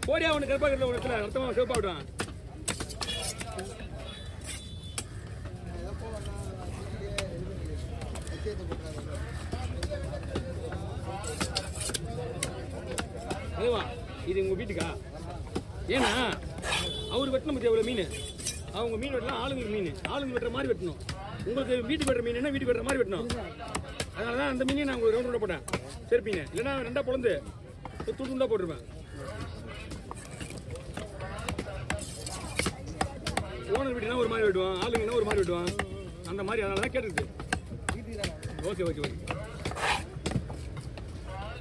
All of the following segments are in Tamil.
போடியா ஒன்று கருப்பாக்கல ஒரு இடத்துல ரத்தமாக சிவப்பா விடுவான். அதுவா இது உங்கள் வீட்டுக்கா? ஏன்னா அவர் வெட்டணும் பற்றி எவ்வளோ மீன், அவங்க மீன் வெட்டலாம், ஆளுங்களுக்கு மீன் ஆளுங்க வெட்டுற மாதிரி வெட்டணும். உங்களுக்கு வீட்டுக்கு வெட்டுற மீன் வீட்டுக்கு வெட்டுற மாதிரி வெட்டணும். அதனால தான் அந்த மீனையும் நான் உங்களுக்கு ரவுண்ட் ரவுண்டாக போட்டேன் சரிப்பீங்க. இல்லைன்னா ரெண்டாக பொழந்து துண்டா போட்டுருப்பேன். ஓனர் வீட்டுனா ஒரு மாதிரி வெட்டுவான், ஆளுங்கன்னா ஒரு மாதிரி வெட்டுவான், அந்த மாதிரி. அதனால தான் கேட்டுருக்கு. Okay okay okay.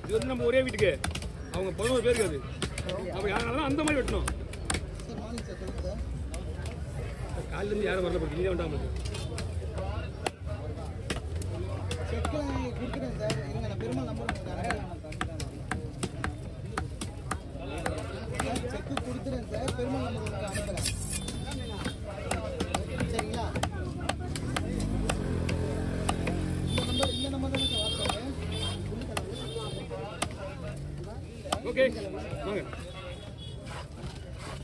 இது வந்து நம்ம ஒரே வீட்டுக்கு அவங்க 11 பேருக்கு அது அப்படி. அதனால தான் அந்த மாதிரி வெட்டணும். காலிலேருந்து யாரும் வரல போட்டு நீங்க வேண்டாம். செக்கு கொடுத்துறேன் சார், பெருமாள் நம்பர் அனுப்புறேன் சரிங்களா? இந்த நம்பர் தானே சார் வாட்ஸ்அப்? ஓகே வாங்க.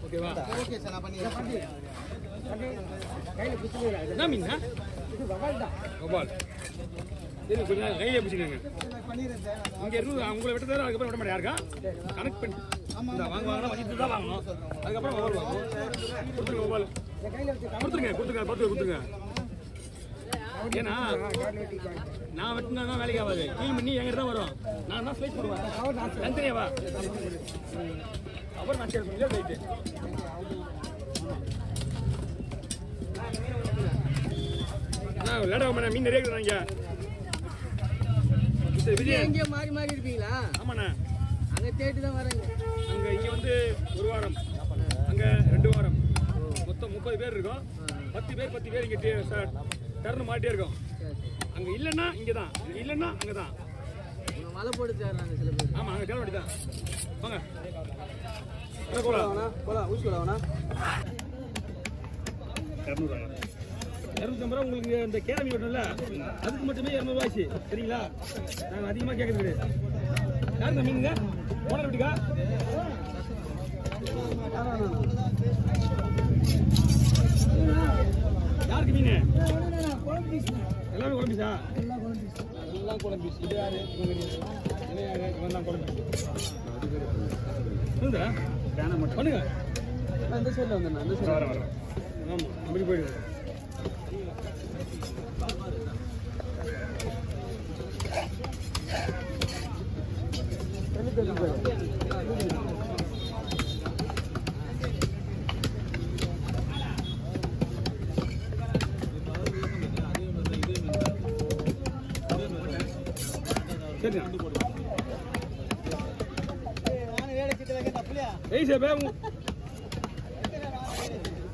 ஓகேவா? ஓகே சார், நான் பண்ணிடுறேன். என்ன மீன்? இது வவால் தான். வவால். சரி கொஞ்சம் கையிலே பிடிச்சிக்கங்க. பண்ணிடுறேன் சார். இங்கே இருந்து அவங்கள விட்டு தர அதுக்கப்புறம் விட மாட்டேன் யாருக்கா கனெக்ட் பண்ணி இந்த வாங்குவாங்கன்னா வச்சுட்டு தான் வாங்கணும். அதுக்கப்புறம் வவால் வாங்கணும். கொடுத்துருங்க வவால் கொடுத்துருங்க கொடுத்துருங்க பார்த்து கொடுத்துருங்க. ஏன்னா நான் வெட்டினா தான் வேலைக்கு ஆகாது. கிளீன் பண்ணி எங்கிட்ட தான் வரும். நான் தான் ஸ்லைஸ் பண்ணுவேன் தனித்தனியாவா அப்புறம் நான் சேர் பண்ணி ரைட்டு. லேட்டாக மேடம் மீன் நிறைய இருக்குறாங்க. எங்கேயோ மாறி மாறி இருப்பீங்களா? ஆமாண்ணா. அங்கே தேடி தான் வரேங்க. அங்கே இங்கே வந்து 1 வாரம், அங்கே 2 வாரம், மொத்தம் 30 பேர் இருக்கோம். 10 பேர் இங்கே டர்னு மாட்டியே இருக்கோம். அங்கே இல்லைன்னா இங்கே தான், இல்லைன்னா அங்கே தான். மழை போட்டு தேடுறாங்க சில பேர். ஆமாம் அங்கே கிளம்பி தான் வாங்க. போலாம் ஊசி விடாவண்ணா. 250 ரூபா உங்களுக்கு இந்த கேரமி வெட்டணும்ல அதுக்கு மட்டுமே 200 ரூபாய்ச்சி சரிங்களா? நாங்கள் அதிகமாக கேட்கறது கிடையாது. யாருங்க மீனுங்க? ஓனர் வீட்டுக்கா? யாருக்கு மீன்? எல்லாமே குழம்பீஸா? எல்லாம் குழம்பீஸ். இது யாரு? இவன் தான் குழம்பீஸ். பண்ணுங்க. இந்த சைடில் வந்துண்ணா, இந்த சைடில் வரேன். ஆமாம் அப்படி போயிடுவேன்.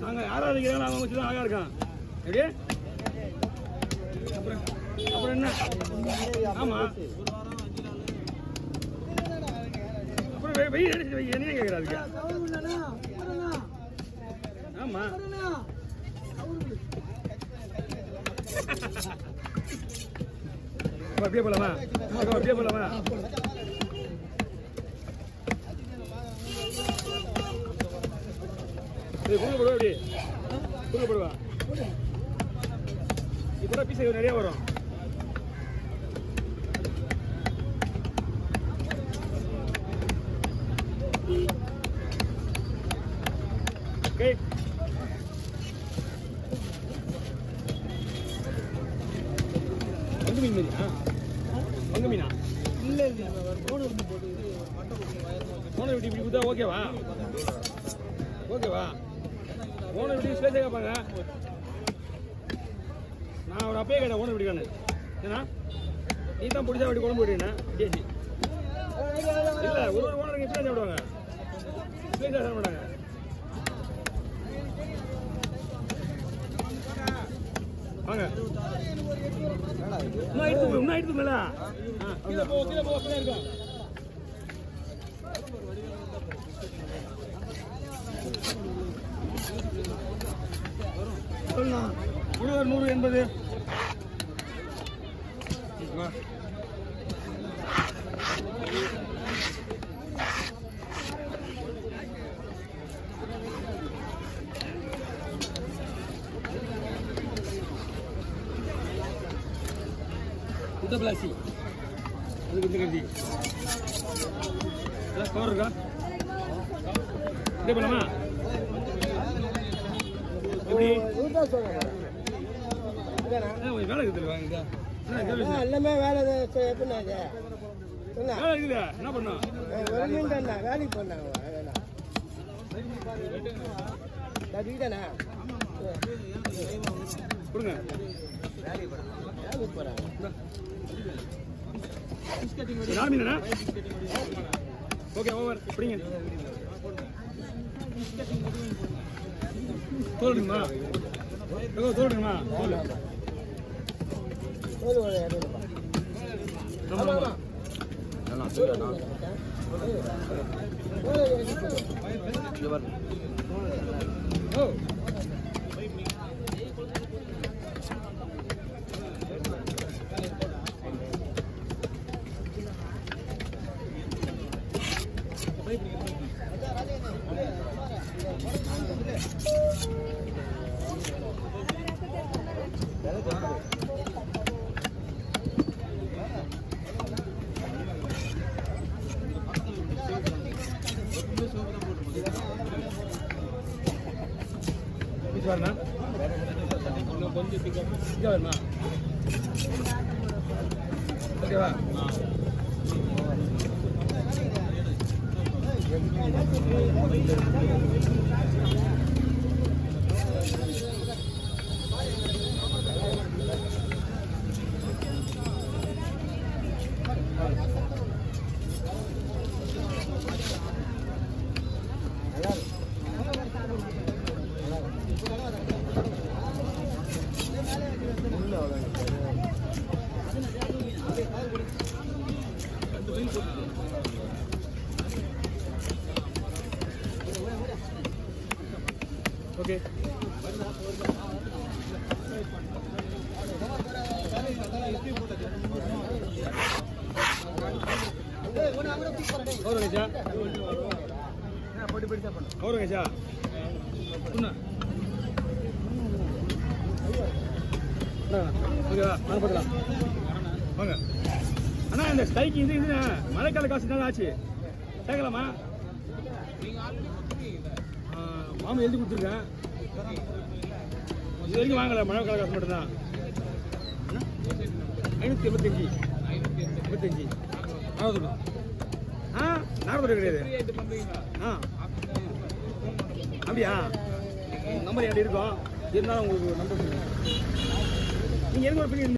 நாங்கள் யாராவது இருக்கிறாங்க அவங்க வச்சு தான் அழகா இருக்கான். எப்படி அப்புறம் என்ன? ஆமாம் அப்புறம் வெயில் அடிச்சு வை என்ன கேட்குறாங்க? ஆமாம் அப்படியே போலாமா? அப்படியே போலாமா? குறுக்கப்படுவா எப்படி குறுக்கப்படுவா? இப்போ பீஸ் நிறைய வரும். ஓகே வங்கு மீன் மாதிரியா? வங்கு மீனா? இல்லை போன விட்டு இப்படி கொடுத்தா ஓகேவா? ஓகேவா? ஓனர் வீட்டுக்கு ஸ்பேஸே கேட்பாங்க. நான் ஒரு அப்பயே கேட்டேன் ஓனர் வீட்டுக்கானு. ஏன்னா நீ தான் பிடிச்சா வீட்டு குழம்பு விடுவேண்ணா கேசி இல்லை. ஒரு ஓனருக்கு ஸ்பேஸ் சாப்பிடுவாங்க, ஸ்பேஸாக சாப்பிட மாட்டாங்க. வாங்க இன்னும் எடுத்துக்கல. கீழே போ இருக்கும். சொல்லலாம் 180. சுத்த பிளாசி அதுக்கு இந்த கஞ்சி கவர் இருக்கா இதே பண்ணலாமா எப்படி வேலை இருக்குது வாங்க எல்லாமே வேலை எப்படின்னா வேலை இருக்குதா என்ன பண்ணோம் வேலைக்கு போனாங்க வீடாண்ணா கொடுங்க வேலைக்கு போறாங்க யார் மீனா ஓகே ஓவர் பிடிங்க தோல்டுங்கம்மா தோல்டுங்கம்மா ஓ வரமா கொஞ்சம் இங்கே வருமா ஓகேவா ஓகே ஓகேச்சா ஓகேச்சா ஓகேவா வாங்க பார்க்கலாம் வாங்க அண்ணா இந்த ஸ்டைக்கு இது மழைக்கால காசு தான் ஆச்சு கேட்கலாமா மாமா எழுதி கொடுத்துருக்கேன் இது வரைக்கும் வாங்கல மழைக்கால காசு மட்டும்தான் 585 நானூறு நானூறு கிடையாது அப்படியா நம்பர் என்கிட்ட இருக்கும் இருந்தாலும் உங்களுக்கு நம்பர் நீங்கள் எங்க ஒரு